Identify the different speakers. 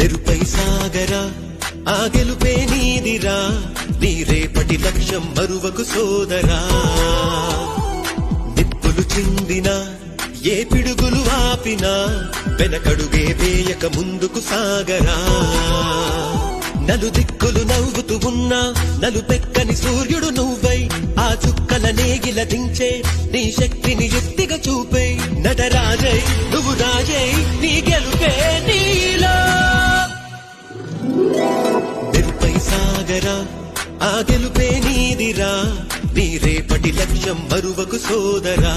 Speaker 1: మెరుపై సాగరా ఆ గెలుపే నీదిరా నీ రేపటి లక్ష్యం మరువకు సోదరా నిప్పులు చిందినా ఏ పిడుగులు ఆపినా వెనకడుగే వేయక ముందుకు సాగరా నలు దిక్కులు నవ్వుతూ ఉన్నా నలుపెక్కని సూర్యుడు నువ్వై ఆ చుక్కల నేగిల దించే నీ శక్తిని యుక్తిగా చూపే నటరాజై నువ్వు రాజై నీ గెలుపే నీలో మెరుపై సాగరా ఆ గెలుపే నీదిరా నీ రేపటి లక్ష్యం మరువకు సోదరా